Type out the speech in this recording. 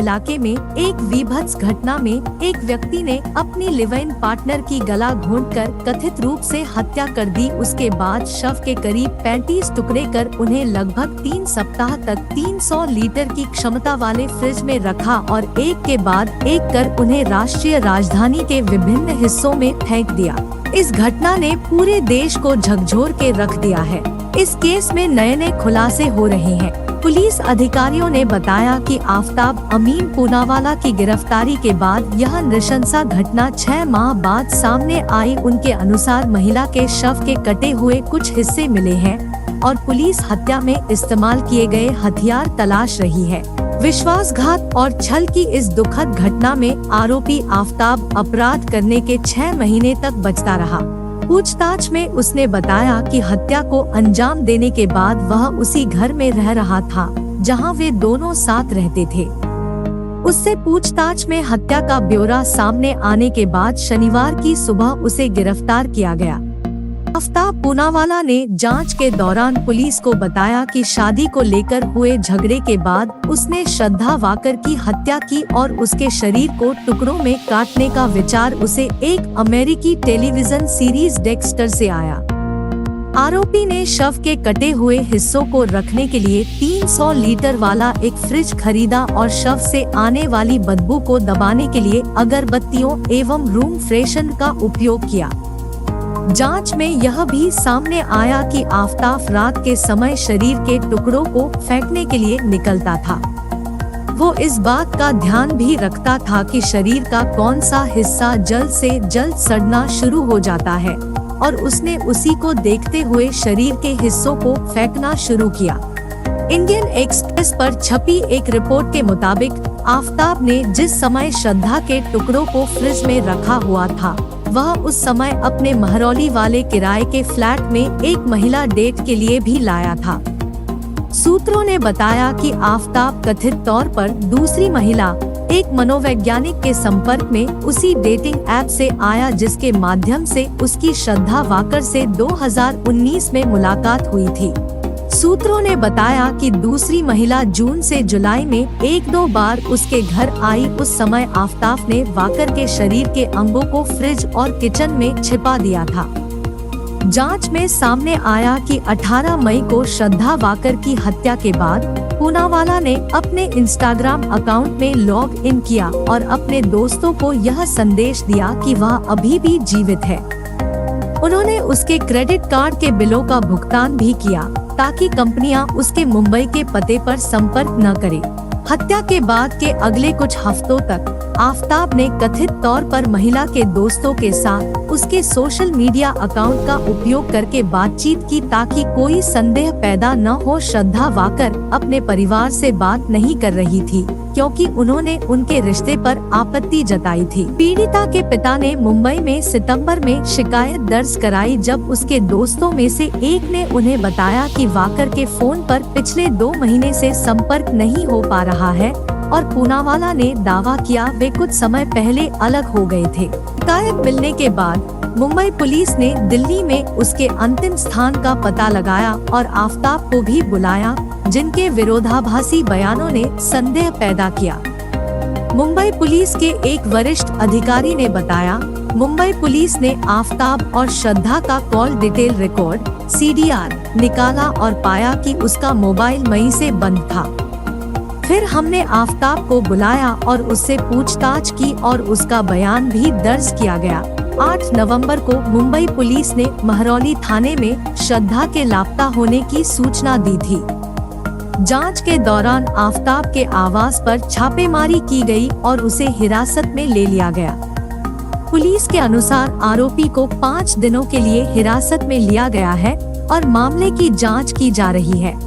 इलाके में एक विभत्स घटना में एक व्यक्ति ने अपनी लिव इन पार्टनर की गला घोंटकर कथित रूप से हत्या कर दी। उसके बाद शव के करीब 35 टुकड़े कर उन्हें लगभग 3 सप्ताह तक 300 लीटर की क्षमता वाले फ्रिज में रखा और एक के बाद एक कर उन्हें राष्ट्रीय राजधानी के विभिन्न हिस्सों में फेंक दिया। इस घटना ने पूरे देश को झकझोर के रख दिया है। इस केस में नए खुलासे हो रहे हैं। पुलिस अधिकारियों ने बताया कि आफताब अमीन पूनावाला की गिरफ्तारी के बाद यह नृशंसा घटना 6 माह बाद सामने आई। उनके अनुसार महिला के शव के कटे हुए कुछ हिस्से मिले हैं और पुलिस हत्या में इस्तेमाल किए गए हथियार तलाश रही है। विश्वासघात और छल की इस दुखद घटना में आरोपी आफताब अपराध करने के 6 महीने तक बचता रहा। पूछताछ में उसने बताया कि हत्या को अंजाम देने के बाद वह उसी घर में रह रहा था जहां वे दोनों साथ रहते थे। उससे पूछताछ में हत्या का ब्यौरा सामने आने के बाद शनिवार की सुबह उसे गिरफ्तार किया गया। आफताब पूनावाला ने जांच के दौरान पुलिस को बताया कि शादी को लेकर हुए झगड़े के बाद उसने श्रद्धा वाकर की हत्या की और उसके शरीर को टुकड़ों में काटने का विचार उसे एक अमेरिकी टेलीविजन सीरीज डेक्स्टर से आया। आरोपी ने शव के कटे हुए हिस्सों को रखने के लिए 300 लीटर वाला एक फ्रिज खरीदा और शव से आने वाली बदबू को दबाने के लिए अगरबत्तियों एवं रूम फ्रेशन का उपयोग किया। जांच में यह भी सामने आया कि आफताब रात के समय शरीर के टुकड़ों को फेंकने के लिए निकलता था। वो इस बात का ध्यान भी रखता था कि शरीर का कौन सा हिस्सा जल्द से जल्द सड़ना शुरू हो जाता है और उसने उसी को देखते हुए शरीर के हिस्सों को फेंकना शुरू किया। इंडियन एक्सप्रेस पर छपी एक रिपोर्ट के मुताबिक आफताब ने जिस समय श्रद्धा के टुकड़ों को फ्रिज में रखा हुआ था वह उस समय अपने महरौली वाले किराए के फ्लैट में एक महिला डेट के लिए भी लाया था। सूत्रों ने बताया कि आफताब कथित तौर पर दूसरी महिला एक मनोवैज्ञानिक के संपर्क में उसी डेटिंग ऐप से आया जिसके माध्यम से उसकी श्रद्धा वाकर से 2019 में मुलाकात हुई थी। सूत्रों ने बताया कि दूसरी महिला जून से जुलाई में 1-2 बार उसके घर आई। उस समय आफताब ने वाकर के शरीर के अंगों को फ्रिज और किचन में छिपा दिया था। जांच में सामने आया कि 18 मई को श्रद्धा वाकर की हत्या के बाद पूनावाला ने अपने इंस्टाग्राम अकाउंट में लॉग इन किया और अपने दोस्तों को यह संदेश दिया कि वह अभी भी जीवित है। उन्होंने उसके क्रेडिट कार्ड के बिलों का भुगतान भी किया ताकि कंपनियां उसके मुंबई के पते पर संपर्क न करें। हत्या के बाद के अगले कुछ हफ्तों तक आफताब ने कथित तौर पर महिला के दोस्तों के साथ उसके सोशल मीडिया अकाउंट का उपयोग करके बातचीत की ताकि कोई संदेह पैदा न हो। श्रद्धा वाकर अपने परिवार से बात नहीं कर रही थी क्योंकि उन्होंने उनके रिश्ते पर आपत्ति जताई थी। पीड़िता के पिता ने मुंबई में सितंबर में शिकायत दर्ज कराई जब उसके दोस्तों में से एक ने उन्हें बताया कि वाकर के फोन पर पिछले 2 महीने से संपर्क नहीं हो पा रहा है और पूनावाला ने दावा किया वे कुछ समय पहले अलग हो गए थे। शिकायत मिलने के बाद मुंबई पुलिस ने दिल्ली में उसके अंतिम स्थान का पता लगाया और आफताब को भी बुलाया जिनके विरोधाभासी बयानों ने संदेह पैदा किया। मुंबई पुलिस के एक वरिष्ठ अधिकारी ने बताया, मुंबई पुलिस ने आफताब और श्रद्धा का कॉल डिटेल रिकॉर्ड (CDR) निकाला और पाया कि उसका मोबाइल मई से बंद था। फिर हमने आफताब को बुलाया और उससे पूछताछ की और उसका बयान भी दर्ज किया गया। 8 नवंबर को मुंबई पुलिस ने महरौली थाने में श्रद्धा के लापता होने की सूचना दी थी। जांच के दौरान आफताब के आवास पर छापेमारी की गई और उसे हिरासत में ले लिया गया। पुलिस के अनुसार आरोपी को 5 दिनों के लिए हिरासत में लिया गया है और मामले की जांच की जा रही है।